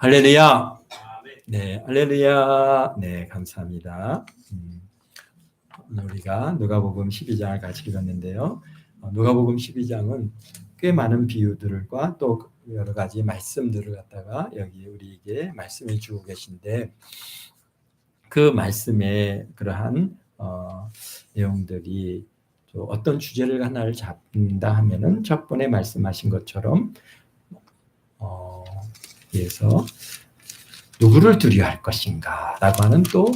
할렐루야. 네, 할렐루야. 네, 감사합니다. 오늘 우리가 누가복음 12장을 같이 읽었는데요. 누가복음 12장은 꽤 많은 비유들과 또 여러 가지 말씀들을 갖다가 여기 우리에게 말씀해 주고 계신데, 그 말씀의 그러한 내용들이 어떤 주제를 하나를 잡는다 하면은 첫 번에 말씀하신 것처럼 그래서 누구를 두려워할 것인가 라고 하는 또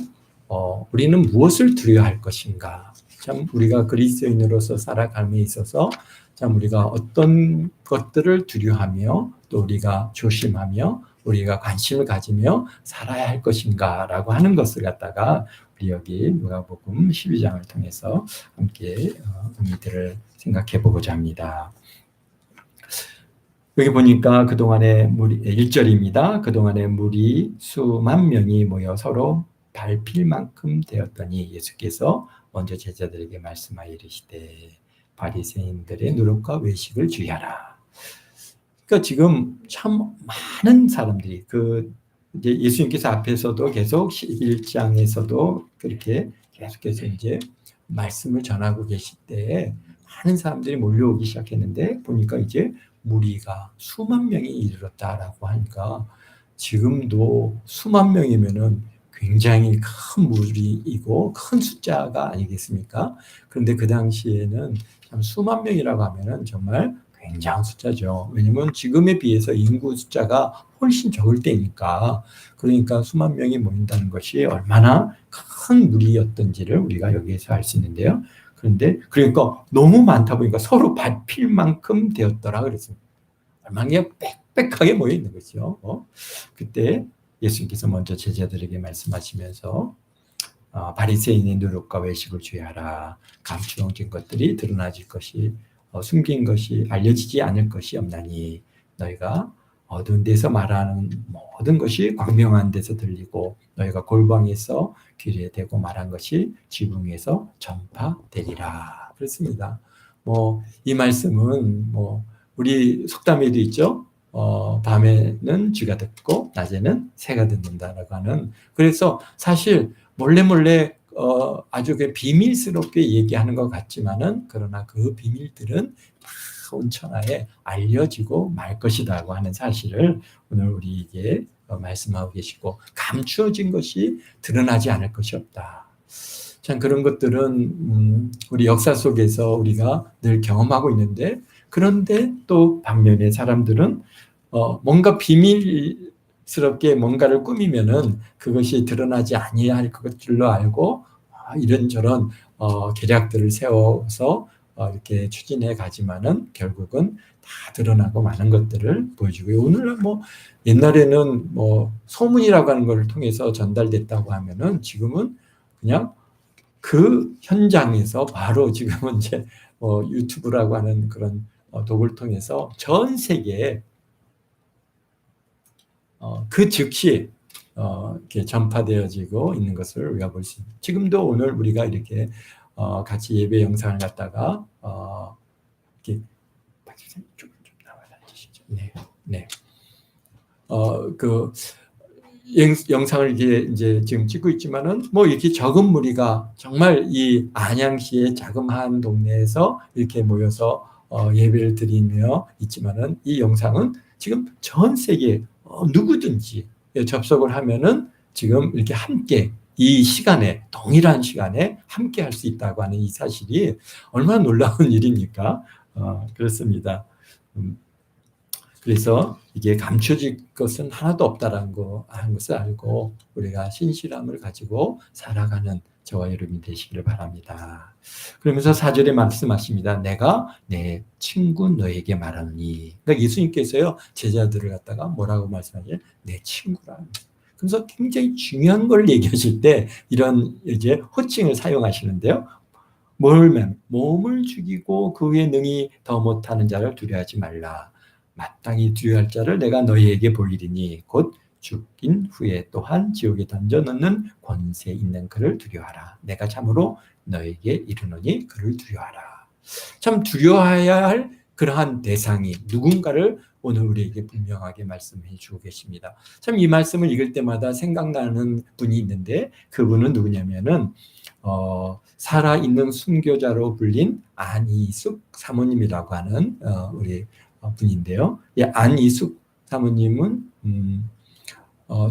우리는 무엇을 두려워할 것인가. 참 우리가 그리스도인으로서 살아감에 있어서 참 우리가 어떤 것들을 두려워하며 또 우리가 조심하며 우리가 관심을 가지며 살아야 할 것인가 라고 하는 것을 갖다가 우리 여기 누가복음 12장을 통해서 함께 의미들을 생각해 보고자 합니다. 여기 보니까 그동안에 무리 1절입니다. 그동안에 무리 수만 명이 모여 서로 밟힐 만큼 되었더니 예수께서 먼저 제자들에게 말씀하여 이르시되 바리새인들의 누룩과 외식을 주의하라. 그러니까 지금 참 많은 사람들이 이제 예수님께서 앞에서도 계속 11장에서도 그렇게 계속해서 이제 말씀을 전하고 계실 때에 많은 사람들이 몰려오기 시작했는데 보니까 이제 무리가 수만 명이 이르렀다라고 하니까 지금도 수만 명이면은 굉장히 큰 무리이고 큰 숫자가 아니겠습니까? 그런데 그 당시에는 참 수만 명이라고 하면은 정말 굉장한 숫자죠. 왜냐면 지금에 비해서 인구 숫자가 훨씬 적을 때니까. 그러니까 수만 명이 모인다는 것이 얼마나 큰 무리였던지를 우리가 여기에서 알 수 있는데요. 그런데 그러니까 너무 많다 보니까 서로 밟힐 만큼 되었더라 그랬습니다. 얼마나 빽빽하게 모여 있는 거죠. 그때 예수님께서 먼저 제자들에게 말씀하시면서 바리새인의 누룩과 외식을 주의하라. 감추어진 것들이 드러나질 것이 숨긴 것이 알려지지 않을 것이 없나니 너희가 어두운 데서 말하는 모든 것이 광명한 데서 들리고 너희가 골방에서 귀에 대고 말한 것이 지붕 위에서 전파되리라. 그렇습니다. 이 말씀은 우리 속담에도 있죠. 밤에는 쥐가 듣고 낮에는 새가 듣는다라고 하는. 그래서 사실 몰래 아주 비밀스럽게 얘기하는 것 같지만은 그러나 그 비밀들은 온 천하에 알려지고 말 것이라고 하는 사실을 오늘 우리에게 말씀하고 계시고 감추어진 것이 드러나지 않을 것이 없다. 참 그런 것들은 우리 역사 속에서 우리가 늘 경험하고 있는데 그런데 또 반면에 사람들은 뭔가 비밀스럽게 뭔가를 꾸미면은 그것이 드러나지 아니할 것들로 알고 이런저런 계략들을 세워서 이렇게 추진해 가지만은 결국은 다 드러나고 많은 것들을 보여주고요. 오늘날 옛날에는 소문이라고 하는 걸 통해서 전달됐다고 하면은 지금은 그냥 그 현장에서 바로 지금은 이제 유튜브라고 하는 그런 도구를 통해서 전 세계에 그 즉시 이렇게 전파되어지고 있는 것을 우리가 볼 수 있습니다. 지금도 오늘 우리가 이렇게 같이 예배 영상을 갖다가 이렇게 좀 나와주시죠. 네. 그 영상을 이제 지금 찍고 있지만은 이렇게 적은 무리가 정말 이 안양시의 자그마한 동네에서 이렇게 모여서 예배를 드리며 있지만은 이 영상은 지금 전 세계 누구든지 접속을 하면은 지금 이렇게 함께 이 시간에 동일한 시간에 함께 할 수 있다고 하는 이 사실이 얼마나 놀라운 일입니까? 그렇습니다. 그래서 이게 감춰질 것은 하나도 없다라는 것을 알고 우리가 신실함을 가지고 살아가는 저와 여러분이 되시기를 바랍니다. 그러면서 4절에 말씀하십니다. 내가 내 친구 너에게 말하노니. 그러니까 예수님께서요 제자들을 갖다가 뭐라고 말씀하시냐면 내 친구라. 그래서 굉장히 중요한 걸 얘기하실 때 이런 이제 호칭을 사용하시는데요. 몸을 죽이고 그 후에 능히 더 못하는 자를 두려워하지 말라. 마땅히 두려워할 자를 내가 너희에게 보이리니 곧 죽인 후에 또한 지옥에 던져넣는 권세 있는 그를 두려워하라. 내가 참으로 너에게 이르노니 그를 두려워하라. 참 두려워해야 할 그러한 대상이 누군가를 오늘 우리에게 분명하게 말씀해 주고 계십니다. 참 이 말씀을 읽을 때마다 생각나는 분이 있는데 그분은 누구냐면은 살아있는 순교자로 불린 안이숙 사모님이라고 하는 우리 분인데요. 이 안이숙 사모님은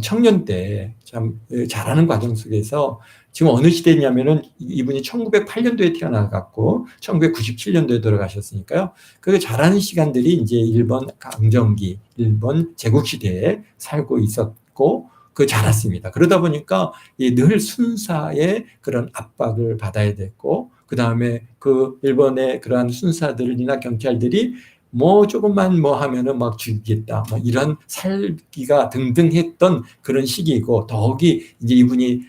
청년 때 참 자라는 과정 속에서 지금 어느 시대냐면은 이분이 1908년도에 태어나갖고 1997년도에 돌아가셨으니까요. 그 자라는 시간들이 이제 일본 강점기, 일본 제국 시대에 살고 있었고 그 자랐습니다. 그러다 보니까 늘 순사의 그런 압박을 받아야 됐고 그 다음에 그 일본의 그러한 순사들이나 경찰들이 뭐 조금만 뭐 하면은 막 죽이겠다. 뭐 이런 살기가 등등했던 그런 시기이고 더욱이 이제 이분이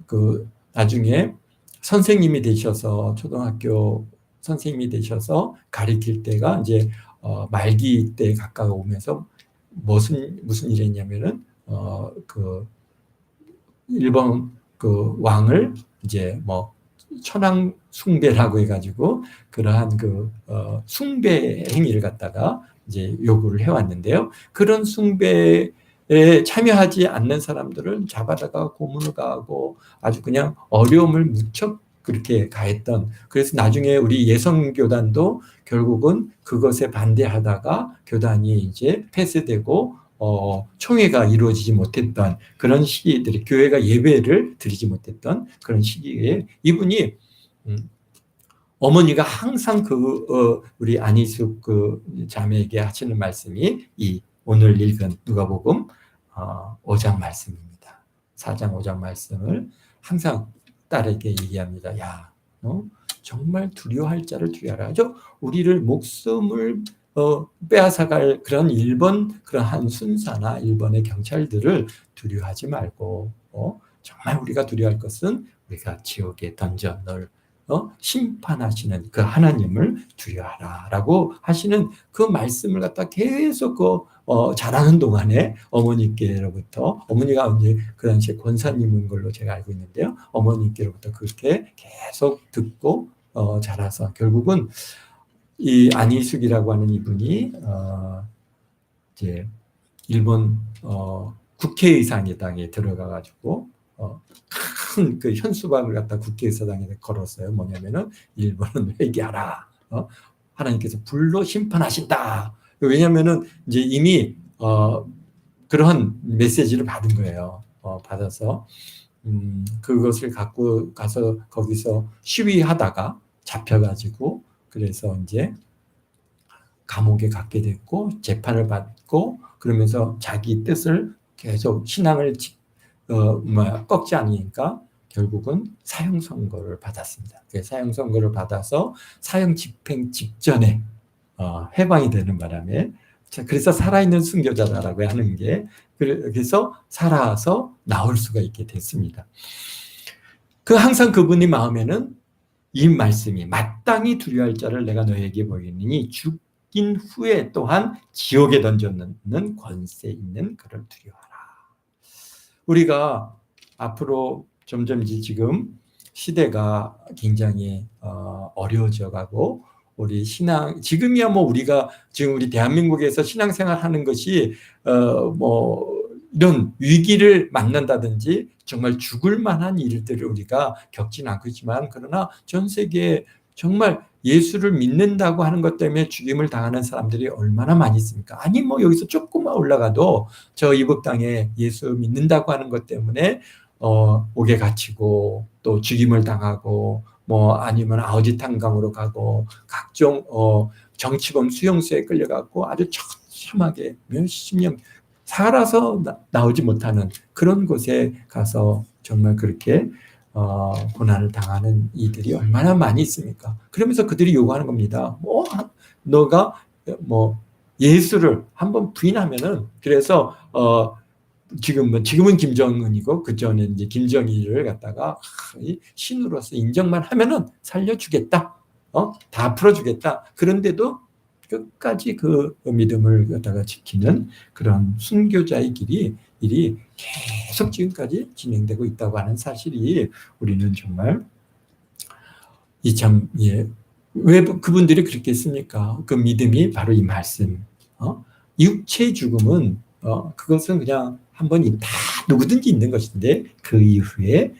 그 나중에 선생님이 되셔서 초등학교 선생님이 되셔서 가르칠 때가 이제 말기 때 가까워오면서 무슨 일이 있냐면은 그 일본 그 왕을 이제 뭐 천황 숭배라고 해가지고 그러한 그 숭배 행위를 갖다가 이제 요구를 해왔는데요. 그런 숭배에 참여하지 않는 사람들을 잡아다가 고문을 가하고 아주 그냥 어려움을 무척 그렇게 가했던. 그래서 나중에 우리 예성교단도 결국은 그것에 반대하다가 교단이 이제 폐쇄되고 총회가 이루어지지 못했던 그런 시기들이 교회가 예배를 드리지 못했던 그런 시기에 이분이 어머니가 항상 우리 안희숙 그 자매에게 하시는 말씀이 이 오늘 읽은 누가복음 5장 말씀입니다. 4장 5장 말씀을 항상 딸에게 얘기합니다. 야, 정말 두려워할 자를 두려워하라. 우리를 목숨을 빼앗아갈 그런 일본 그러한 순사나 일본의 경찰들을 두려워하지 말고 정말 우리가 두려워할 것은 우리가 지옥에 던져 넣을 심판하시는 그 하나님을 두려워하라라고 하시는 그 말씀을 갖다 계속 자라는 동안에 어머니께로부터 어머니가 이제 그 당시에 권사님인 걸로 제가 알고 있는데요. 어머니께로부터 그렇게 계속 듣고 자라서 결국은 이 안희숙이라고 하는 이분이 이제 일본 국회의사당에 들어가가지고 큰 그 현수막을 갖다 국회의사당에 걸었어요. 뭐냐면은 일본은 회개하라. 하나님께서 불로 심판하신다. 왜냐하면은 이제 이미 그러한 메시지를 받은 거예요. 받아서 그것을 갖고 가서 거기서 시위하다가 잡혀가지고 그래서 이제 감옥에 갖게 됐고 재판을 받고 그러면서 자기 뜻을 계속 신앙을 꺾지 않으니까 결국은 사형 선고를 받았습니다. 사형 선고를 받아서 사형 집행 직전에 해방이 되는 바람에 그래서 살아있는 순교자다라고 하는 게 그래서 살아서 나올 수가 있게 됐습니다. 항상 그분의 마음에는 이 말씀이 마땅히 두려워할 자를 내가 너에게 보이느니 죽인 후에 또한 지옥에 던져놓는 권세 있는 그를 두려워하라. 우리가 앞으로 점점 지금 시대가 굉장히 어려워져 가고 우리 신앙 지금이야 뭐 우리가 지금 우리 대한민국에서 신앙생활 하는 것이 뭐 이런 위기를 만난다든지 정말 죽을 만한 일들을 우리가 겪지는 않고 있지만 그러나 전 세계에 정말 예수를 믿는다고 하는 것 때문에 죽임을 당하는 사람들이 얼마나 많이 있습니까? 아니 뭐 여기서 조금만 올라가도 저 이북 땅에 예수 믿는다고 하는 것 때문에 옥에 갇히고 또 죽임을 당하고 뭐 아니면 아우지탄강으로 가고 각종 정치범 수용소에 끌려가고 아주 처참하게 몇십 년 살아서 나오지 못하는 그런 곳에 가서 정말 그렇게 고난을 당하는 이들이 얼마나 많이 있습니까? 그러면서 그들이 요구하는 겁니다. 너가 예수를 한번 부인하면은 그래서 지금은 김정은이고 그 전에 이제 김정일을 갖다가 신으로서 인정만 하면은 살려주겠다, 다 풀어주겠다. 그런데도 끝까지 그 믿음을 갖다가 지키는 그런 순교자의 일이 계속 지금까지 진행되고 있다고 하는 사실이 우리는 정말 왜 그분들이 그렇게 했습니까? 그 믿음이 바로 이 말씀. 육체의 죽음은 그것은 그냥 한 번이 다 누구든지 있는 것인데 그 이후에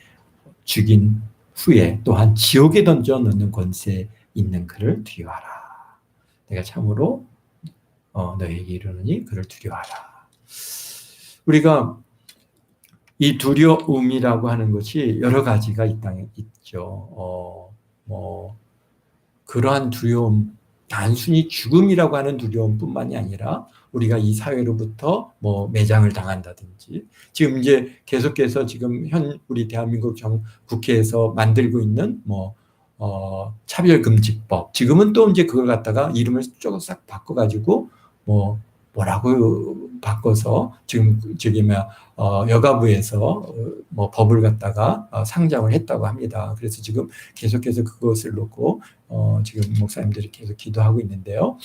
죽인 후에 또한 지옥에 던져 넣는 권세 있는 그를 두려워하라. 내가 참으로 너에게 이르노니 그를 두려워하라. 우리가 이 두려움이라고 하는 것이 여러 가지가 이 땅에 있죠. 그러한 두려움, 단순히 죽음이라고 하는 두려움뿐만이 아니라 우리가 이 사회로부터 매장을 당한다든지, 지금 이제 계속해서 지금 우리 대한민국 국회에서 만들고 있는 차별금지법, 지금은 또 이제 그걸 갖다가 이름을 조금 싹 바꿔가지고 뭐라고 바꿔서 지금 여가부에서 법을 갖다가 상정을 했다고 합니다. 그래서 지금 계속해서 그것을 놓고 지금 목사님들이 계속 기도하고 있는데요.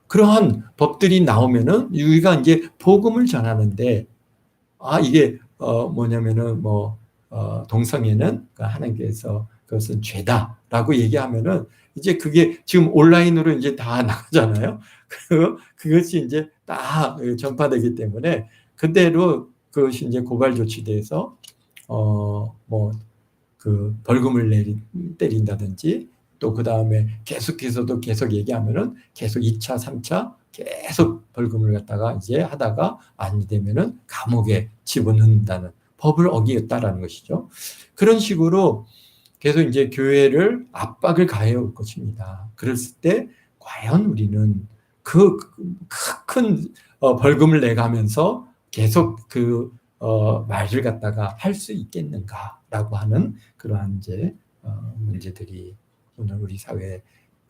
그러한 법들이 나오면은 우리가 이제 복음을 전하는데 이게 뭐냐면은 동성애는 하나님께서 그것은 죄다라고 얘기하면은 이제 그게 지금 온라인으로 이제 다 나가잖아요. 그것이 이제 다 전파되기 때문에 그대로 그것이 이제 고발 조치돼서 그 벌금을 때린다든지, 또 그 다음에 계속해서도 계속 얘기하면은 계속 2차, 3차 계속 벌금을 갖다가 이제 하다가 안 되면은 감옥에 집어넣는다는, 법을 어기었다라는 것이죠. 그런 식으로 계속 이제 교회를 압박을 가해 올 것입니다. 그랬을 때 과연 우리는 그 큰 벌금을 내가면서 계속 그 말을 갖다가 할 수 있겠는가라고 하는 그러한 이제 문제들이 오늘 우리 사회에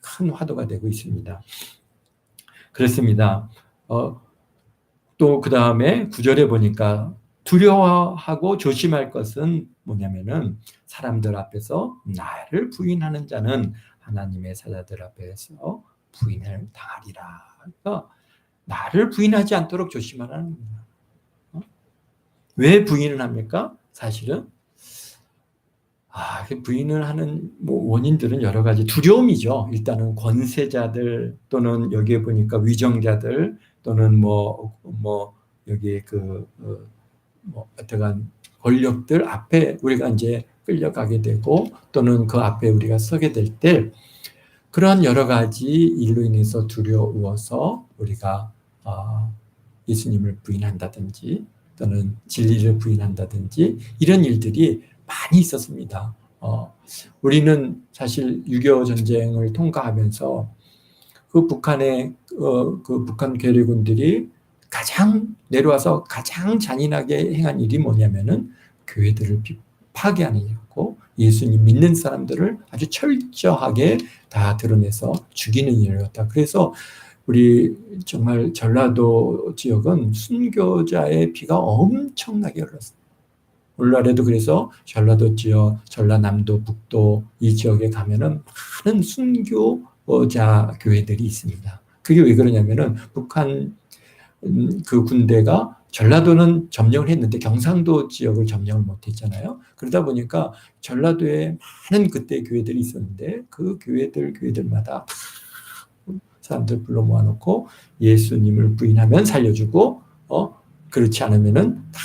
큰 화두가 되고 있습니다. 그렇습니다. 또 그 다음에 9절에 보니까 두려워하고 조심할 것은 뭐냐면은 사람들 앞에서 나를 부인하는 자는 하나님의 사자들 앞에서 부인을 당하리라. 그러니까 나를 부인하지 않도록 조심하라는 겁니다. 왜 부인을 합니까? 사실은 부인을 하는 원인들은 여러 가지. 두려움이죠. 일단은 권세자들, 또는 여기에 보니까 위정자들, 또는 여기 어떠한 권력들 앞에 우리가 이제 끌려가게 되고, 또는 그 앞에 우리가 서게 될 때 그러한 여러 가지 일로 인해서 두려워서 우리가 예수님을 부인한다든지 또는 진리를 부인한다든지 이런 일들이 많이 있었습니다. 우리는 사실 6.25 전쟁을 통과하면서 그 북한의 그 북한 괴뢰군들이 가장 내려와서 가장 잔인하게 행한 일이 뭐냐면은 교회들을 파괴하는 일이었고, 예수님 믿는 사람들을 아주 철저하게 다 드러내서 죽이는 일이었다. 그래서 우리 정말 전라도 지역은 순교자의 피가 엄청나게 흘렀습니다. 오늘날에도 그래서 전라도 지역, 전라남도, 북도 이 지역에 가면은 많은 순교자 교회들이 있습니다. 그게 왜 그러냐면은 북한 그 군대가 전라도는 점령을 했는데 경상도 지역을 점령을 못했잖아요. 그러다 보니까 전라도에 많은 그때 교회들이 있었는데 그 교회들마다 사람들 불러 모아놓고 예수님을 부인하면 살려주고, 그렇지 않으면은 다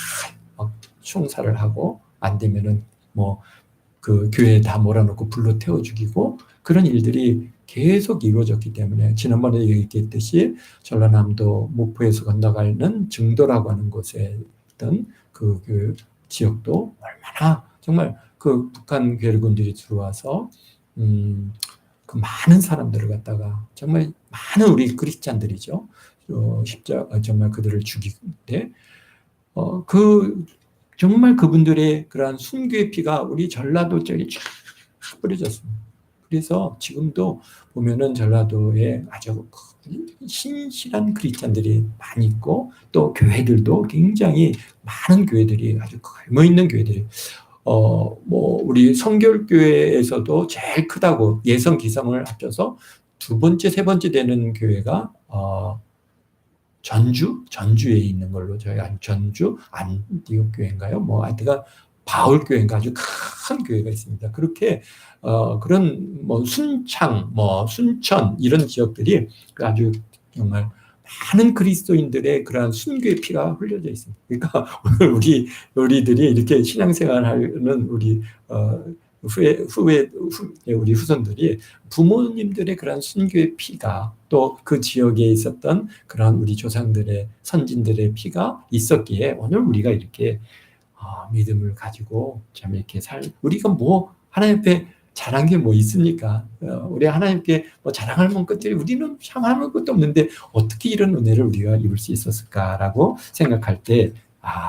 총살을 하고, 안 되면은 그 교회에 다 몰아놓고 불로 태워 죽이고, 그런 일들이 계속 이루어졌기 때문에 지난번에 얘기했듯이 전라남도 목포에서 건너가는 증도라고 하는 곳에 있던 그 지역도 얼마나 정말 그 북한 괴뢰군들이 들어와서 그 많은 사람들을 갖다가 정말 많은 우리 크리스찬들이죠. 정말 그들을 죽일 때 정말 그분들의 그러한 순교의 피가 우리 전라도 쪽에 쫙 뿌려졌습니다. 그래서 지금도 보면은 전라도에 아주 신실한 크리스찬들이 많이 있고, 또 교회들도 굉장히 많은 교회들이 아주 규모 있는 교회들이 우리 성결교회에서도 제일 크다고 예성 기성을 합쳐서 두 번째, 세 번째 되는 교회가 전주에 있는 걸로, 저희 전주 안디옥 교회인가요? 하여튼가 바울교회인가 아주 큰 교회가 있습니다. 그렇게 그런 뭐 순창, 뭐 순천 이런 지역들이 아주 정말 많은 그리스도인들의 그러한 순교의 피가 흘려져 있습니다. 그러니까 오늘 우리들이 이렇게 신앙생활하는 우리 우리 후손들이 부모님들의 그런 순교의 피가 또 그 지역에 있었던 그런 우리 조상들의 선진들의 피가 있었기에 오늘 우리가 이렇게 믿음을 가지고 참 이렇게 우리가 뭐 하나님 앞에 잘한 게 뭐 있습니까? 우리 하나님께 뭐 자랑할 만한 것들이 우리는 자랑할 것도 없는데 어떻게 이런 은혜를 우리가 입을 수 있었을까라고 생각할 때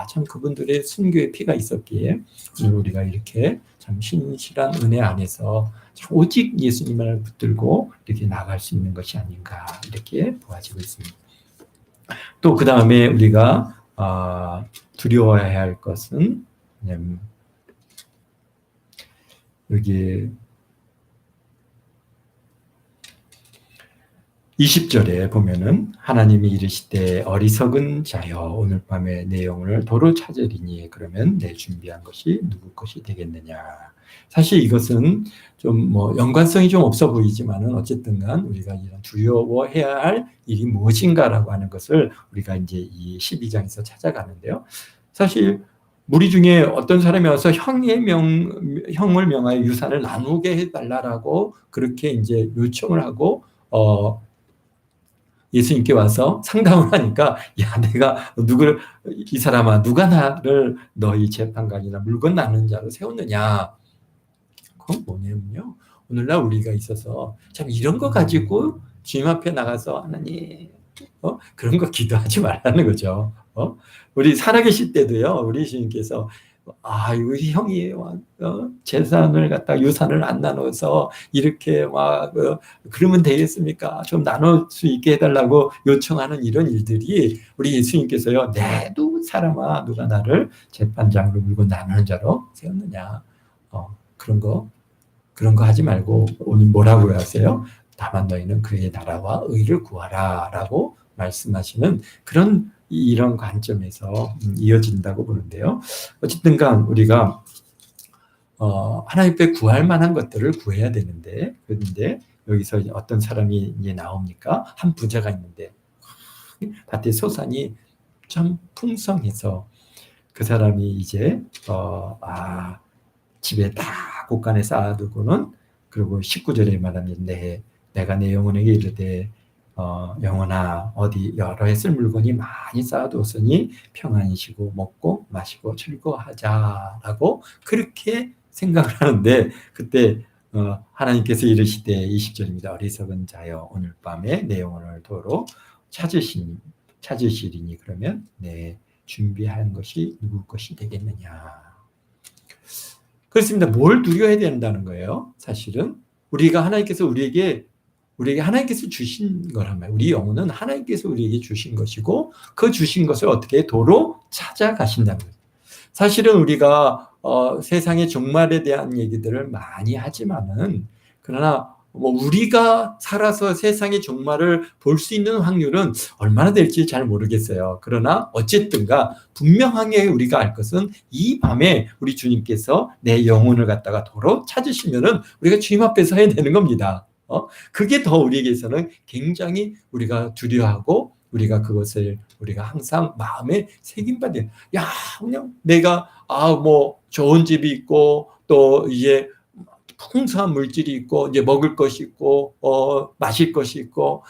참 그분들의 순교의 피가 있었기에 오늘 우리가 이렇게 참 신실한 은혜 안에서 오직 예수님을 붙들고 이렇게 나갈 수 있는 것이 아닌가 이렇게 보아지고 있습니다. 또 그 다음에 우리가 두려워해야 할 것은 여기 20절에 보면은 하나님이 이르시되 어리석은 자여 오늘 밤에 내 영혼을 도로 찾으리니 그러면 내 준비한 것이 누구 것이 되겠느냐. 사실 이것은 좀 뭐 연관성이 좀 없어 보이지만은 어쨌든간 우리가 이런 두려워해야 할 일이 무엇인가라고 하는 것을 우리가 이제 이 12장에서 찾아가는데요. 사실 무리 중에 어떤 사람이 와서 형을 명하여 유산을 나누게 해달라고 그렇게 이제 요청을 하고 예수님께 와서 상담을 하니까 내가 이 사람아 누가 나를 너희 재판관이나 물건 나누는 자로 세웠느냐. 그건 뭐냐면요. 오늘날 우리가 있어서 참 이런 거 가지고 주님 앞에 나가서 하나님 그런 거 기도하지 말라는 거죠. 우리 살아계실 때도요. 우리 주님께서 우리 형이 재산을 갖다 유산을 안 나눠서 이렇게 그러면 되겠습니까? 좀 나눌 수 있게 해달라고 요청하는 이런 일들이 우리 예수님께서요. 내도 사람아 누가 나를 재판장으로 물고 나누는 자로 세웠느냐. 그런 거 하지 말고 오늘 뭐라고 하세요? 다만 너희는 그의 나라와 의를 구하라 라고 말씀하시는 이런 관점에서 이어진다고 보는데요. 어쨌든 간 우리가 하나님 앞에 구할 만한 것들을 구해야 되는데 그런데 여기서 어떤 사람이 이제 나옵니까? 한 부자가 있는데 밭에 소산이 참 풍성해서 그 사람이 이제 집에 다 곳간에 쌓아두고는 그리고 19절에 말하는데 내가 내 영혼에게 이르되 영혼아 어디 여러 해 쓸 물건이 많이 쌓아두었으니 평안히 쉬고 먹고 마시고 즐거워하자라고 그렇게 생각을 하는데 그때 하나님께서 이르시되 20절입니다. 어리석은 자여 오늘 밤에 내 영혼을 도로 찾으시리니 그러면 내 준비한 것이 누구 것이 되겠느냐. 그렇습니다. 뭘 두려워해야 된다는 거예요. 사실은 우리가 하나님께서 우리에게 하나님께서 주신 거란 말이에요. 우리 영혼은 하나님께서 우리에게 주신 것이고 그 주신 것을 어떻게 도로 찾아가신다는 거예요. 사실은 우리가 세상의 종말에 대한 얘기들을 많이 하지만은 그러나 우리가 살아서 세상의 종말을 볼 수 있는 확률은 얼마나 될지 잘 모르겠어요. 그러나 어쨌든가 분명하게 우리가 알 것은 이 밤에 우리 주님께서 내 영혼을 갖다가 도로 찾으시면은 우리가 주님 앞에 서야 되는 겁니다. 그게 더 우리에게서는 굉장히 우리가 두려워하고 우리가 그것을 우리가 항상 마음에 새김받아요. 그냥 내가 좋은 집이 있고 또 이제 풍성한 물질이 있고 이제 먹을 것이 있고 마실 것이 있고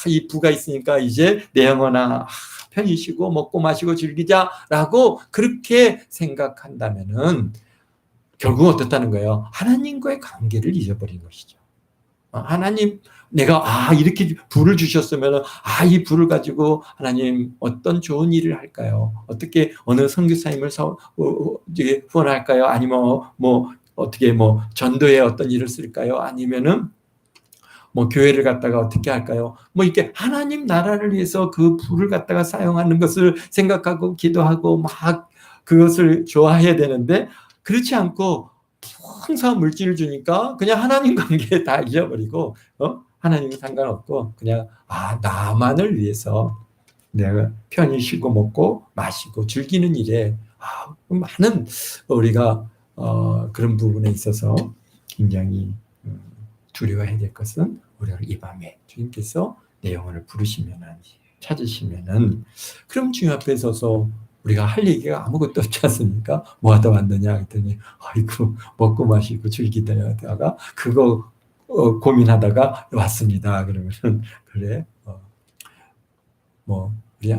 이 부가 있으니까 이제 내 영혼아 편히 쉬고 먹고 마시고 즐기자라고 그렇게 생각한다면은 결국 어떻다는 거예요? 하나님과의 관계를 잊어버린 것이죠. 하나님 내가 이렇게 부를 주셨으면 이 부를 가지고 하나님 어떤 좋은 일을 할까요? 어떻게 어느 선교사님을 후원할까요? 아니면 어떻게 전도에 어떤 일을 쓸까요? 아니면은 교회를 갖다가 어떻게 할까요? 이렇게 하나님 나라를 위해서 그 부를 갖다가 사용하는 것을 생각하고 기도하고 막 그것을 좋아해야 되는데 그렇지 않고 풍성한 물질을 주니까 그냥 하나님 관계에 다 잊어버리고 하나님은 상관없고 그냥 나만을 위해서 내가 편히 쉬고 먹고 마시고 즐기는 일에 많은 우리가 그런 부분에 있어서 굉장히 두려워해야 될 것은 우리가 이 밤에 주님께서 내 영혼을 부르시면은 찾으시면은 그럼 주님 앞에 서서 우리가 할 얘기가 아무것도 없지 않습니까? 뭐 하다 왔느냐 했더니 아이고 먹고 마시고 즐기다가 그거 고민하다가 왔습니다. 그러면은 그래 뭐 우리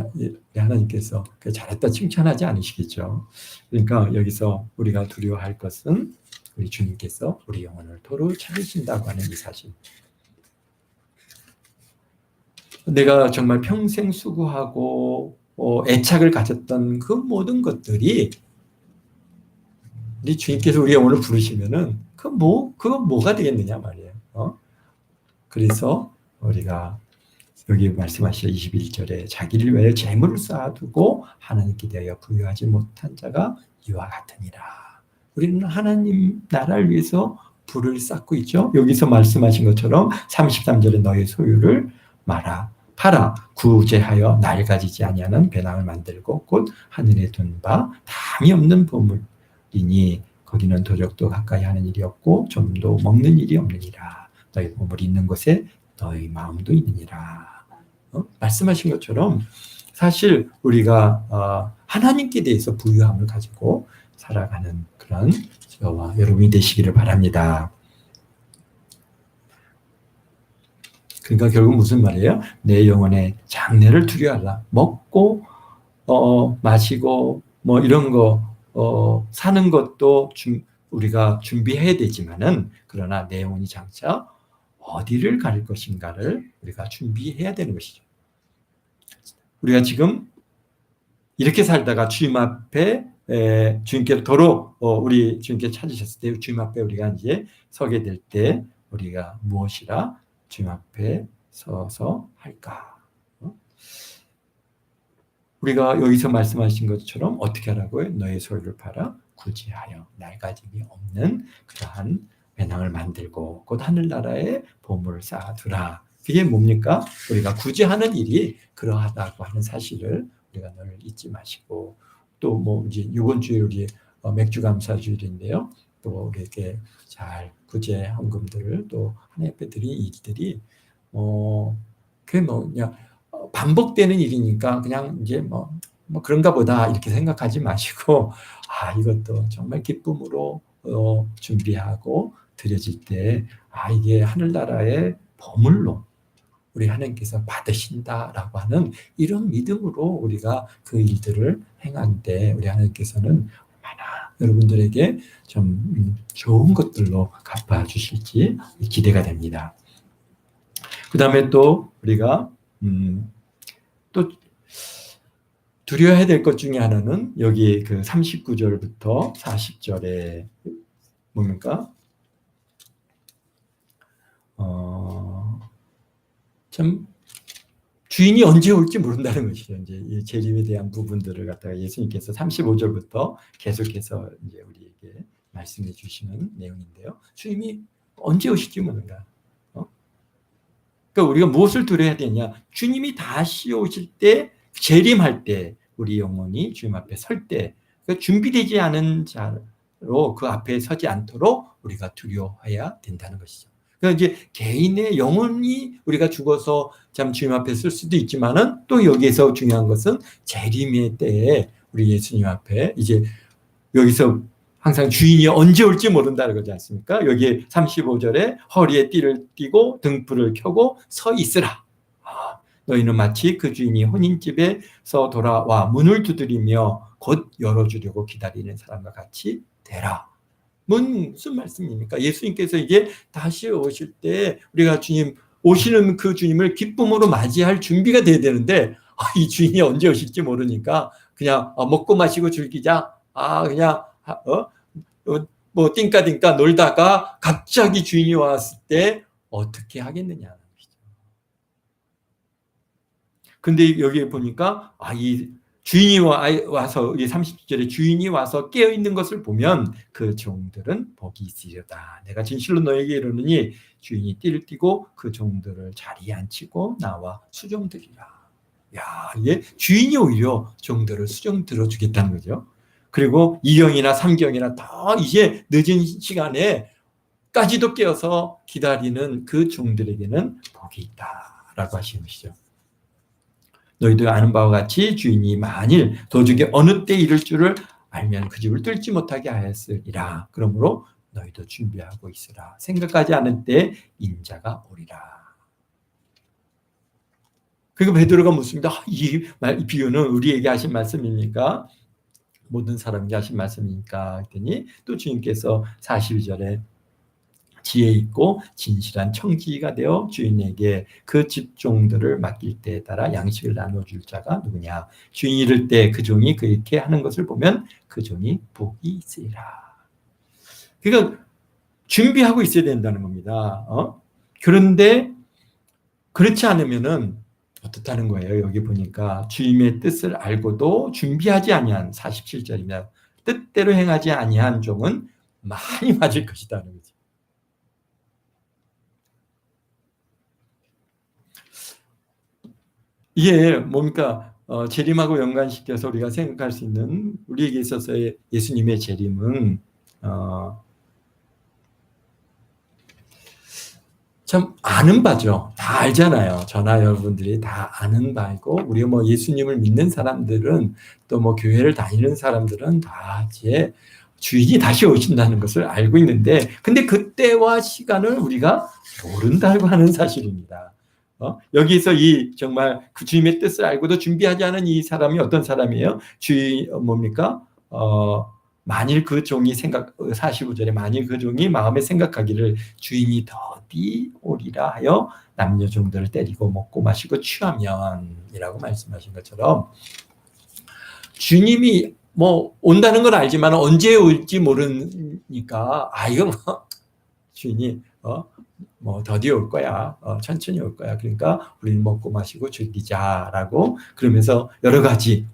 하나님께서 잘했다 칭찬하지 않으시겠죠. 그러니까 여기서 우리가 두려워할 것은 우리 주님께서 우리 영혼을 도로 찾으신다고 하는 이 사실. 내가 정말 평생 수고하고 애착을 가졌던 그 모든 것들이 우리 주님께서 우리 영혼을 부르시면은 그거 뭐가 되겠느냐 말이에요. 그래서 우리가 여기 말씀하시죠. 21절에 자기를 위하여 재물을 쌓아두고 하나님께 대하여 부유하지 못한 자가 이와 같으니라. 우리는 하나님 나라를 위해서 부를 쌓고 있죠. 여기서 말씀하신 것처럼 33절에 너의 소유를 팔아 구제하여 낡아지지 아니하는 배낭을 만들고 곧 하늘에 둔 바 담이 없는 보물이니 거기는 도적도 가까이 하는 일이 없고 좀도 먹는 일이 없느니라. 너희 보물이 있는 곳에 너희 마음도 있느니라. 말씀하신 것처럼 사실 우리가 하나님께 대해서 부유함을 가지고 살아가는 그런 저와 여러분이 되시기를 바랍니다. 그러니까 결국 무슨 말이에요? 내 영혼의 장래를 두려워하라. 먹고 마시고 뭐 이런 거 사는 것도 우리가 준비해야 되지만은 그러나 내 영혼이 장차 어디를 갈 것인가를 우리가 준비해야 되는 것이죠. 우리가 지금 이렇게 살다가 주님 앞에 주님께로 도로 우리 주님께 찾으셨을 때 주님 앞에 우리가 이제 서게 될 때 우리가 무엇이라 주님 앞에 서서 할까? 우리가 여기서 말씀하신 것처럼 어떻게 하라고요? 너의 소유를 팔아 구제하여 낡아짐이 없는 그러한 배낭을 만들고 곧 하늘나라에 보물을 쌓아두라. 그게 뭡니까? 우리가 구제하는 일이 그러하다고 하는 사실을 우리가 늘 잊지 마시고 또 뭐 이제 이번 주에 우리 맥주 감사 주일인데요. 또 우리에게 잘 구제 헌금들을 또 하나님 앞에 드린 일들이 그게 뭐 그냥 반복되는 일이니까 그냥 이제 뭐 그런가 보다 이렇게 생각하지 마시고 이것도 정말 기쁨으로 준비하고 드려질 때 이게 하늘나라의 보물로 우리 하나님께서 받으신다라고 하는 이런 믿음으로 우리가 그 일들을 행할 때 우리 하나님께서는 얼마나 여러분들에게 좀 좋은 것들로 갚아주실지 기대가 됩니다. 그 다음에 또 우리가 또 두려워해야 될 것 중에 하나는 여기 그 39절부터 40절에 뭡니까? 참 주인이 언제 올지 모른다는 것이죠. 이제 이 재림에 대한 부분들을 갖다가 예수님께서 35절부터 계속해서 이제 우리에게 말씀해 주시는 내용인데요. 주님이 언제 오실지 모른다. 그러니까 우리가 무엇을 두려워해야 되냐? 주님이 다시 오실 때, 재림할 때, 우리 영혼이 주님 앞에 설 때, 그러니까 준비되지 않은 자로 그 앞에 서지 않도록 우리가 두려워해야 된다는 것이죠. 그러니까 이제 개인의 영혼이 우리가 죽어서 참 주님 앞에 설 수도 있지만은 또 여기에서 중요한 것은 재림의 때에 우리 예수님 앞에 이제 여기서 항상 주인이 언제 올지 모른다는 거지 않습니까? 여기 35절에 허리에 띠를 띠고 등불을 켜고 서 있으라. 너희는 마치 그 주인이 혼인집에서 돌아와 문을 두드리며 곧 열어주려고 기다리는 사람과 같이 되라. 무슨 말씀입니까? 예수님께서 이제 다시 오실 때 우리가 주님 오시는 그 주님을 기쁨으로 맞이할 준비가 돼야 되는데 이 주인이 언제 오실지 모르니까 그냥 먹고 마시고 즐기자. 그냥 뭐 띵까띵까 놀다가 갑자기 주인이 왔을 때 어떻게 하겠느냐. 근데 여기에 보니까 이 주인이 와서 30절에 주인이 와서 깨어있는 것을 보면 그 종들은 복이 있으리로다. 내가 진실로 너에게 이르노니 주인이 띠를 띠고 그 종들을 자리에 앉히고 나와 수종 드리라. 이게 주인이 오히려 종들을 수종 들어주겠다는 거죠. 그리고 2경이나 3경이나 더 이제 늦은 시간에까지도 깨어서 기다리는 그 종들에게는 복이 있다라고 하시는 것이죠. 너희도 아는 바와 같이 주인이 만일 도적이 어느 때 이를 줄을 알면 그 집을 뚫지 못하게 하였으리라. 그러므로 너희도 준비하고 있으라. 생각하지 않은 때 인자가 오리라. 그리고 베드로가 묻습니다. 이 비유는 우리에게 하신 말씀입니까? 모든 사람에게 하신 말씀입니까? 했더니 또 주님께서 42절에 지혜 있고 진실한 청지기가 되어 주인에게 그 집종들을 맡길 때에 따라 양식을 나눠줄 자가 누구냐. 주인이 이를 때 그 종이 그렇게 하는 것을 보면 그 종이 복이 있으리라. 그러니까 준비하고 있어야 된다는 겁니다. 그런데 그렇지 않으면은 어떻다는 거예요. 여기 보니까 주님의 뜻을 알고도 준비하지 아니한 47절입니다. 뜻대로 행하지 아니한 종은 많이 맞을 것이다는 거죠. 이게 뭡니까? 재림하고 연관시켜서 우리가 생각할 수 있는 우리에게 있어서의 예수님의 재림은 참 아는 바죠. 다 알잖아요. 저나 여러분들이 다 아는 바이고, 우리 뭐 예수님을 믿는 사람들은 또 뭐 교회를 다니는 사람들은 다 이제 주인이 다시 오신다는 것을 알고 있는데, 근데 그때와 시간을 우리가 모른다고 하는 사실입니다. 여기서 이 정말 그 주님의 뜻을 알고도 준비하지 않은 이 사람이 어떤 사람이에요? 주인 뭡니까? 만일 그 종이 45절에 만일 그 종이 마음에 생각하기를 주인이 더디 오리라 하여 남녀 종들을 때리고 먹고 마시고 취하면이라고 말씀하신 것처럼, 주님이 뭐 온다는 건 알지만 언제 올지 모르니까 이거 뭐 주인이 뭐 더디 올 거야, 천천히 올 거야, 그러니까 우리는 먹고 마시고 즐기자라고, 그러면서 여러 가지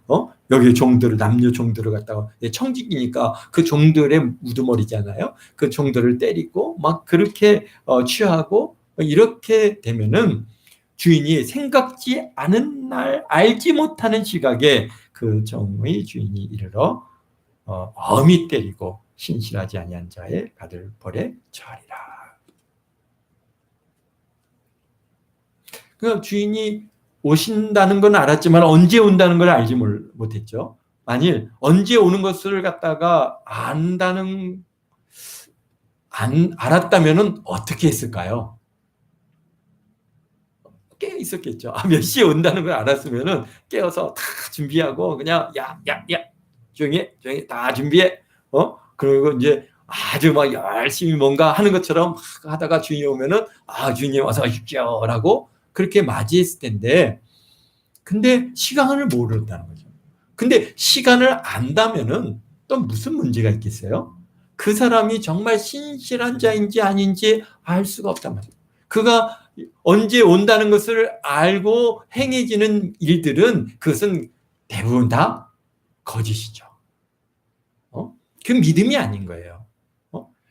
여기 종들을, 남녀 종들을 갖다가, 청직이니까 그 종들의 우두머리잖아요. 그 종들을 때리고 막 그렇게 취하고, 이렇게 되면은 주인이 생각지 않은 날, 알지 못하는 시각에 그 종의 주인이 이르러 엄히 때리고 신실하지 아니한 자의 받을 벌에 처하리라. 그 주인이 오신다는 건 알았지만 언제 온다는 걸 알지 못했죠. 만일 언제 오는 것을 갖다가 알았다면 어떻게 했을까요? 깨어 있었겠죠. 몇 시에 온다는 걸 알았으면 깨어서 다 준비하고 그냥 야 조용히 다 준비해. 그리고 이제 아주 막 열심히 뭔가 하는 것처럼 하다가 주인이 오면은 주인님 어서 오십시오라고 그렇게 맞이했을 텐데, 근데 시간을 모른다는 거죠. 근데 시간을 안다면은 또 무슨 문제가 있겠어요? 그 사람이 정말 신실한 자인지 아닌지 알 수가 없단 말이에요. 그가 언제 온다는 것을 알고 행해지는 일들은 그것은 대부분 다 거짓이죠. 그 믿음이 아닌 거예요.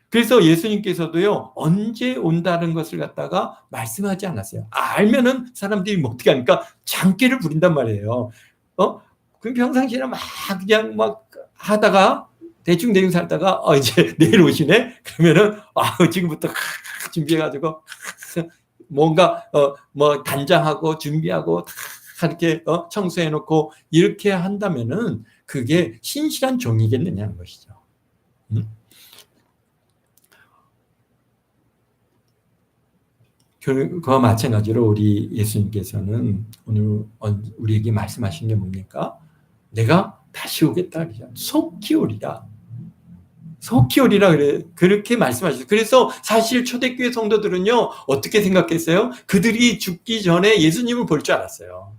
그래서 예수님께서도요, 언제 온다는 것을 갖다가 말씀하지 않았어요. 알면은 사람들이 뭐 어떻게 하니까 장기를 부린단 말이에요. 그럼 평상시에 막 그냥 막 하다가 대충 살다가 이제 내일 오시네? 그러면은 지금부터 준비해가지고 뭔가 뭐 단장하고 준비하고 다 이렇게 청소해놓고 이렇게 한다면은 그게 신실한 종이겠느냐는 것이죠. 그와 마찬가지로 우리 예수님께서는 오늘 우리에게 말씀하신 게 뭡니까? 내가 다시 오겠다 그러죠. 속히 오리라. 속히 오리라 그렇게 말씀하셨어요. 그래서 사실 초대교회 성도들은요, 어떻게 생각했어요? 그들이 죽기 전에 예수님을 볼 줄 알았어요.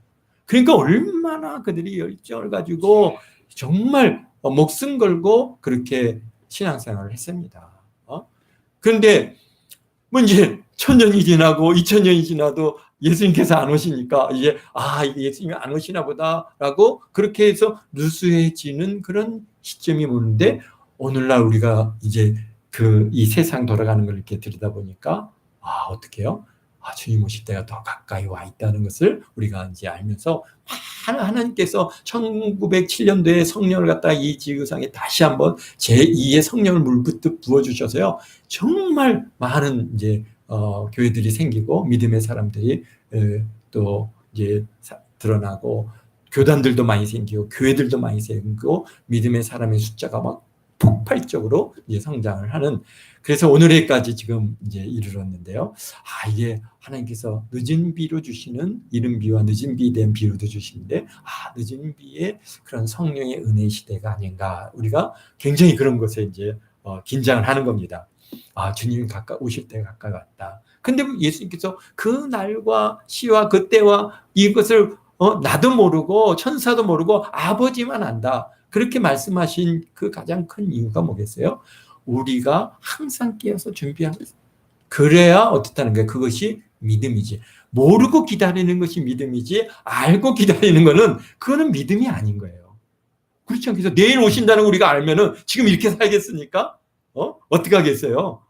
그러니까 얼마나 그들이 열정을 가지고 정말 목숨 걸고 그렇게 신앙생활을 했습니다. 그런데 뭐 이제 1000년이 지나고 2000년이 지나도 예수님께서 안 오시니까 이제 이게 예수님이 안 오시나 보다라고 그렇게 해서 누수해지는 그런 시점이 오는데, 오늘날 우리가 이제 이 세상 돌아가는 걸 이렇게 들여다보니까 어떻게 해요? 주님 오실 때가 더 가까이 와 있다는 것을 우리가 이제 알면서 하나님께서 1907년도에 성령을 갖다 이 지구상에 다시 한번 제2의 성령을 물붓듯 부어주셔서요. 정말 많은 이제 교회들이 생기고 믿음의 사람들이 또 이제 드러나고 교단들도 많이 생기고 교회들도 많이 생기고 믿음의 사람의 숫자가 막 폭발적으로 이제 성장을 하는, 그래서 오늘에까지 지금 이제 이르렀는데요. 이게 하나님께서 늦은 비로 주시는 이른 비와 늦은 비에 대한 비유도 주시는데 늦은 비의 그런 성령의 은혜 시대가 아닌가, 우리가 굉장히 그런 것에 이제 긴장을 하는 겁니다. 주님이 오실 때가 가까이 왔다. 근데 예수님께서 그 날과 시와 그 때와 이것을 나도 모르고 천사도 모르고 아버지만 안다, 그렇게 말씀하신 그 가장 큰 이유가 뭐겠어요? 우리가 항상 깨어서 준비하고 있어요. 그래야 어떻다는 거예요? 그것이 믿음이지. 모르고 기다리는 것이 믿음이지, 알고 기다리는 거는 그거는 믿음이 아닌 거예요. 그렇지 않겠어요? 내일 오신다는 우리가 알면은 지금 이렇게 살겠습니까? 어떻게 하겠어요?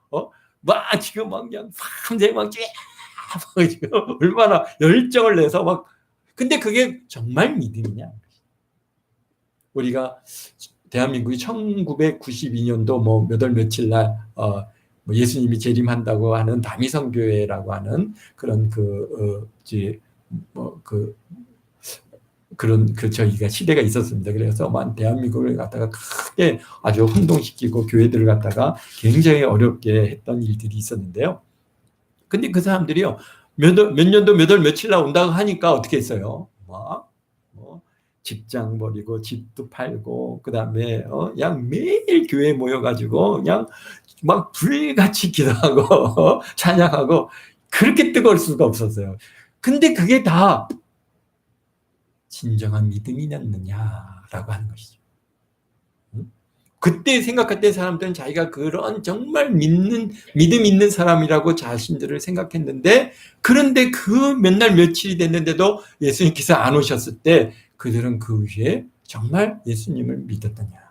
막 지금 막 그냥 밤새 막 지금 얼마나 열정을 내서 막, 근데 그게 정말 믿음이냐? 우리가 대한민국이 1992년도 몇 월 며칠 날 예수님이 재림한다고 하는 다미성교회라고 하는 그런 그런 저희가 시대가 있었습니다. 그래서 대한민국을 갖다가 크게 아주 혼동시키고 교회들을 갖다가 굉장히 어렵게 했던 일들이 있었는데요. 근데 그 사람들이요, 몇 년도 몇 월 며칠 날 온다고 하니까 어떻게 했어요? 직장 버리고 집도 팔고 그다음에 그냥 매일 교회에 모여가지고 그냥 막 불같이 기도하고 찬양하고, 그렇게 뜨거울 수가 없었어요. 근데 그게 다 진정한 믿음이었느냐라고 하는 것이죠. 그때 생각할 때 사람들은 자기가 그런 정말 믿음 있는 사람이라고 자신들을 생각했는데, 그런데 그 몇 날 며칠이 됐는데도 예수님께서 안 오셨을 때 그들은 그 위에 정말 예수님을 믿었더냐?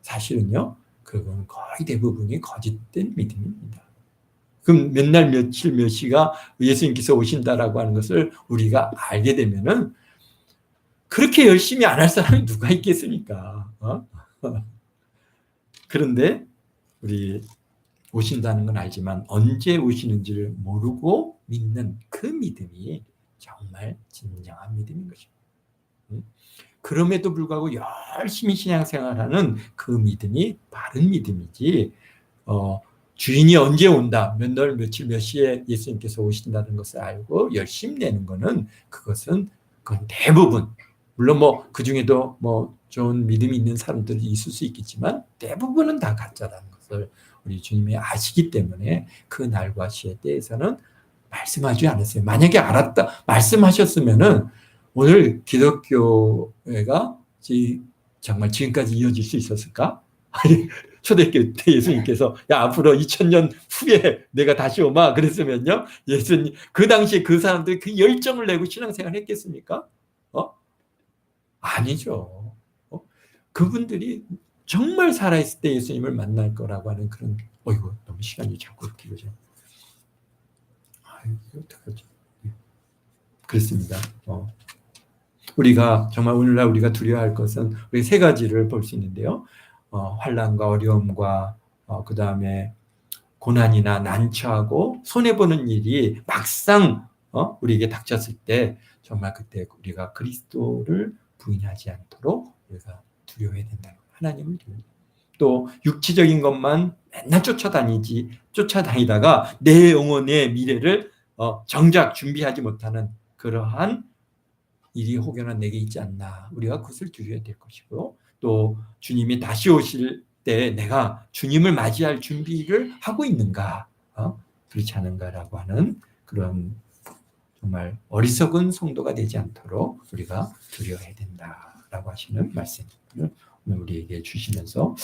사실은요, 그건 거의 대부분이 거짓된 믿음입니다. 그럼 몇 날 며칠 몇 시가 예수님께서 오신다라고 하는 것을 우리가 알게 되면은 그렇게 열심히 안 할 사람이 누가 있겠습니까? 그런데 우리 오신다는 건 알지만 언제 오시는지를 모르고 믿는 그 믿음이 정말 진정한 믿음인 것입니다. 그럼에도 불구하고 열심히 신앙생활하는 그 믿음이 바른 믿음이지, 주인이 언제 온다, 몇 날 며칠 몇 시에 예수님께서 오신다는 것을 알고 열심히 내는 거는 그건 대부분, 물론 그 중에도 좋은 믿음이 있는 사람들이 있을 수 있겠지만 대부분은 다 가짜라는 것을 우리 주님이 아시기 때문에 그 날과 시에 대해서는 말씀하지 않았어요. 만약에 말씀하셨으면은 오늘 기독교회가 정말 지금까지 이어질 수 있었을까? 초대교회 때 예수님께서 앞으로 2000년 후에 내가 다시 오마 그랬으면요, 예수님 그 당시에 그 사람들이 그 열정을 내고 신앙생활 했겠습니까? 아니죠. 그분들이 정말 살아있을 때 예수님을 만날 거라고 하는 그런, 이거 너무 시간이 자꾸 이렇게 그러죠. 어떡하죠? 그렇습니다. 우리가 정말 오늘날 우리가 두려워할 것은 우리 세 가지를 볼 수 있는데요. 환난과 어려움과 그 다음에 고난이나 난처하고 손해보는 일이 막상 우리에게 닥쳤을 때 정말 그때 우리가 그리스도를 부인하지 않도록 우리가 두려워해야 된다는 거예요. 하나님을 두려워해야 돼요. 또 육체적인 것만 맨날 쫓아다니다가 내 영혼의 미래를 정작 준비하지 못하는 그러한 일이 혹여나 내게 있지 않나, 우리가 그것을 두려워야 될 것이고, 또 주님이 다시 오실 때 내가 주님을 맞이할 준비를 하고 있는가, 그렇지 않은가라고 하는 그런 정말 어리석은 성도가 되지 않도록 우리가 두려워해야 된다라고 하시는 말씀을 오늘 우리에게 주시면서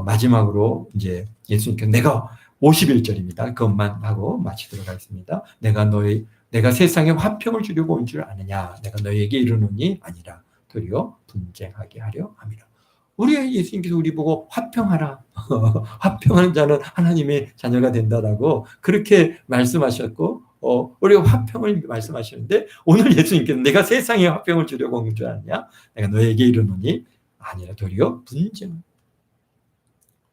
마지막으로 이제 예수님께서 내가 51절입니다. 그것만 하고 마치도록 하겠습니다. 내가 세상에 화평을 주려고 온 줄 아느냐? 내가 너희에게 이르노니 아니라 도리어 분쟁하게 하려 함이라. 우리 예수님께서 우리 보고 화평하라. 화평하는 자는 하나님의 자녀가 된다라고 그렇게 말씀하셨고, 우리가 화평을 말씀하시는데, 오늘 예수님께서 내가 세상에 화평을 주려고 온 줄 아냐? 내가 너에게 이르노니 아니라 도리어 분쟁.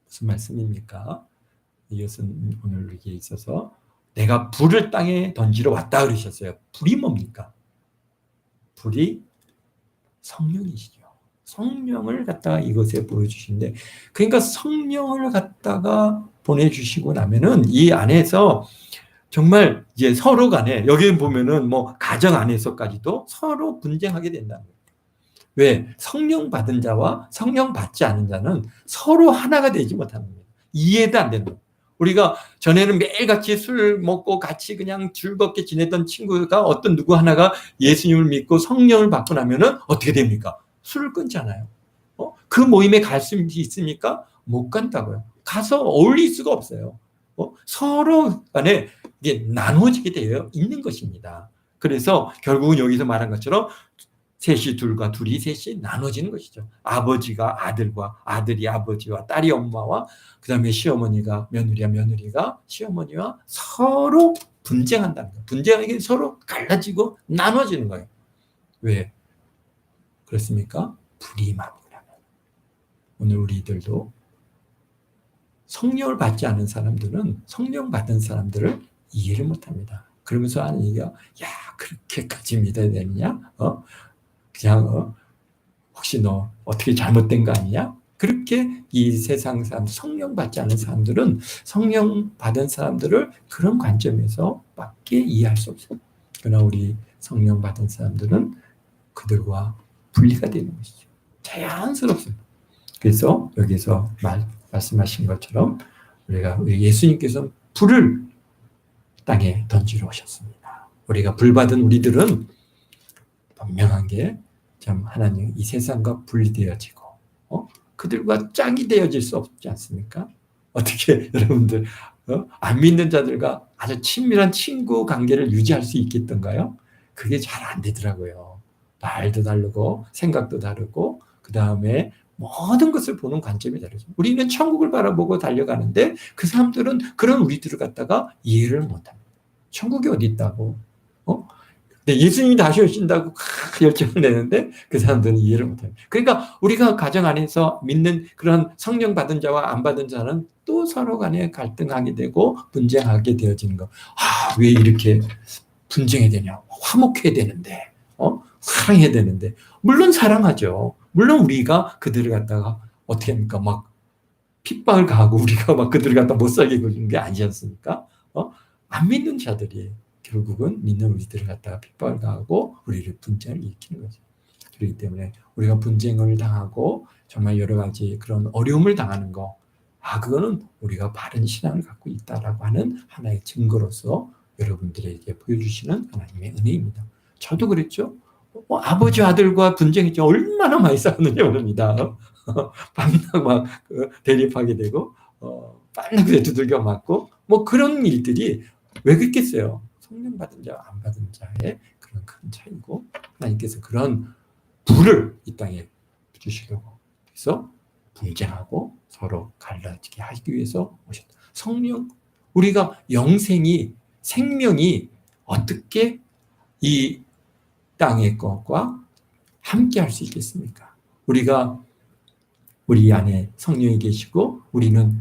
무슨 말씀입니까? 이것은 오늘 우리에게 있어서 내가 불을 땅에 던지러 왔다 그러셨어요. 불이 뭡니까? 불이 성령이시죠. 성령을 갖다가 이것에 보여주시는데, 그러니까 성령을 갖다가 보내주시고 나면은 이 안에서 정말 이제 서로 간에, 여기 보면은 뭐 가정 안에서까지도 서로 분쟁하게 된다는 거예요. 왜? 성령 받은 자와 성령 받지 않은 자는 서로 하나가 되지 못하는 거예요. 이해도 안 되는 거예요. 우리가 전에는 매일같이 술 먹고 같이 그냥 즐겁게 지냈던 친구가 어떤 누구 하나가 예수님을 믿고 성령을 받고 나면은 어떻게 됩니까? 술을 끊잖아요. 그 모임에 갈 수 있습니까? 못 간다고요. 가서 어울릴 수가 없어요. 서로 간에 이게 나눠지게 되어 있는 것입니다. 그래서 결국은 여기서 말한 것처럼 셋이 둘과 둘이 셋이 나눠지는 것이죠. 아버지가 아들과, 아들이 아버지와, 딸이 엄마와, 그 다음에 시어머니가 며느리와, 며느리가 시어머니와 서로 분쟁한다는 거예요. 분쟁하게 서로 갈라지고 나눠지는 거예요. 왜 그렇습니까? 불이 임함이라면. 오늘 우리들도 성령을 받지 않은 사람들은 성령 받은 사람들을 이해를 못합니다. 그러면서 하는 얘기가, 야, 그렇게까지 믿어야 되느냐? 그냥 혹시 너 어떻게 잘못된 거 아니냐? 그렇게 이 세상 사람, 성령 받지 않은 사람들은 성령 받은 사람들을 그런 관점에서 밖에 이해할 수 없어요. 그러나 우리 성령 받은 사람들은 그들과 분리가 되는 것이죠. 자연스럽습니다. 그래서 여기서 말씀하신 것처럼 우리가 예수님께서 불을 땅에 던지러 오셨습니다. 우리가 불 받은 우리들은 분명한 게 참 하나님 이 세상과 분리되어지고 그들과 짝이 되어질 수 없지 않습니까? 어떻게 여러분들 안 믿는 자들과 아주 친밀한 친구 관계를 유지할 수 있겠던가요? 그게 잘 안 되더라고요. 말도 다르고 생각도 다르고 그 다음에 모든 것을 보는 관점이 다르죠. 우리는 천국을 바라보고 달려가는데 그 사람들은 그런 우리들을 갖다가 이해를 못합니다. 천국이 어디 있다고? 예수님이 다시 오신다고 열정을 내는데 그 사람들은 이해를 못합니다. 그러니까 우리가 가정 안에서 믿는 그런 성령 받은 자와 안 받은 자는 또 서로 간에 갈등하게 되고 분쟁하게 되어지는 거. 왜 이렇게 분쟁해야 되냐? 화목해야 되는데, 사랑해야 되는데. 물론 사랑하죠. 물론 우리가 그들을 갖다가 어떻게 합니까? 막 핍박을 가하고 우리가 막 그들을 갖다 못 살게 그러는 게 아니지 않습니까? 안 믿는 자들이 결국은 믿는 우리들을 갖다가 핍박을 가하고 우리를 분쟁을 일으키는 거죠. 그렇기 때문에 우리가 분쟁을 당하고 정말 여러 가지 그런 어려움을 당하는 거, 그거는 우리가 바른 신앙을 갖고 있다라고 하는 하나의 증거로서 여러분들에게 보여주시는 하나님의 은혜입니다. 저도 그랬죠. 아버지 아들과 분쟁했죠. 얼마나 많이 싸웠는지 모릅니다. 밤낮 막 대립하게 되고 밤낮 두들겨 맞고 뭐 그런 일들이 왜 그랬겠어요? 성령 받은 자와 안 받은 자의 그런 큰 차이고 하나님께서 그런 불을 이 땅에 주시려고 그래서 분쟁하고 서로 갈라지게 하기 위해서 오셨다. 성령, 우리가 영생이 생명이 어떻게 이 땅의 것과 함께 할 수 있겠습니까? 우리가 우리 안에 성령이 계시고 우리는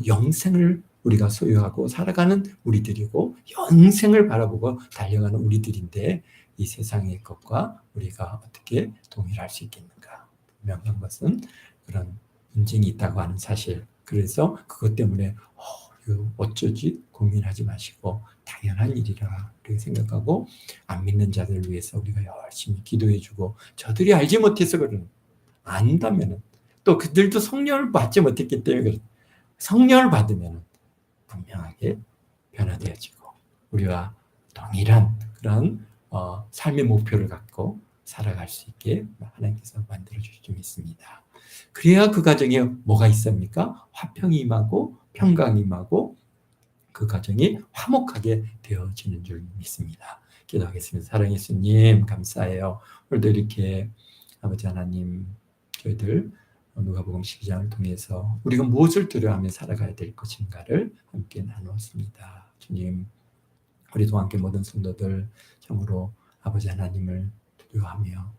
영생을 우리가 소유하고 살아가는 우리들이고 영생을 바라보고 달려가는 우리들인데 이 세상의 것과 우리가 어떻게 동일할 수 있겠는가? 분명한 것은 그런 분쟁이 있다고 하는 사실. 그래서 그것 때문에 이거 어쩌지 고민하지 마시고 당연한 일이라 그렇게 생각하고 안 믿는 자들을 위해서 우리가 열심히 기도해주고 저들이 알지 못해서 그러는 안다면은 또 그들도 성령을 받지 못했기 때문에 성령을 받으면 분명하게 변화되어지고 우리와 동일한 그런 삶의 목표를 갖고 살아갈 수 있게 하나님께서 만들어주실 줄 믿습니다. 그래야 그 가정에 뭐가 있습니까? 화평이 임하고 평강이 임하고 그 가정이 화목하게 되어지는 줄 믿습니다. 기도하겠습니다. 사랑의 예수님 감사해요. 오늘도 이렇게 아버지 하나님 저희들 누가복음 12장을 통해서 우리가 무엇을 두려워하며 살아가야 될 것인가를 함께 나누었습니다. 주님, 우리도 함께 모든 성도들 참으로 아버지 하나님을 두려워하며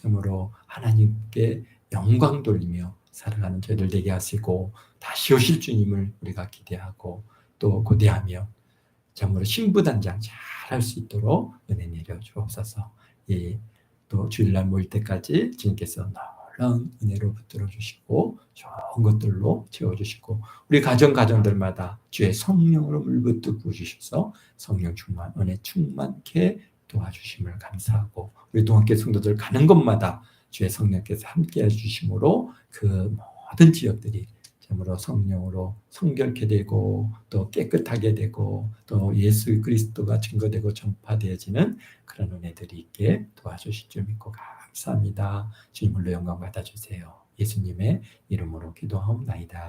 참으로 하나님께 영광 돌리며 살아가는 저희들 되게 하시고 다시 오실 주님을 우리가 기대하고 또 고대하며 참으로 신부단장 잘 할 수 있도록 은혜 내려 주옵소서. 또 주일날 모일 때까지 주님께서 놀라운 은혜로 붙들어 주시고 좋은 것들로 채워주시고 우리 가정들마다 주의 성령으로 물붓고 부으셔서 성령 충만, 은혜 충만케 도와주심을 감사하고 우리 동학교 성도들 가는 곳마다 주의 성령께서 함께 해주심으로 그 모든 지역들이 참으로 성령으로 성결케 되고 또 깨끗하게 되고 또 예수 그리스도가 증거되고 전파되어지는 그런 은혜들이 있게 도와주실 줄 믿고 감사합니다. 주님으로 영광 받아주세요. 예수님의 이름으로 기도하옵나이다.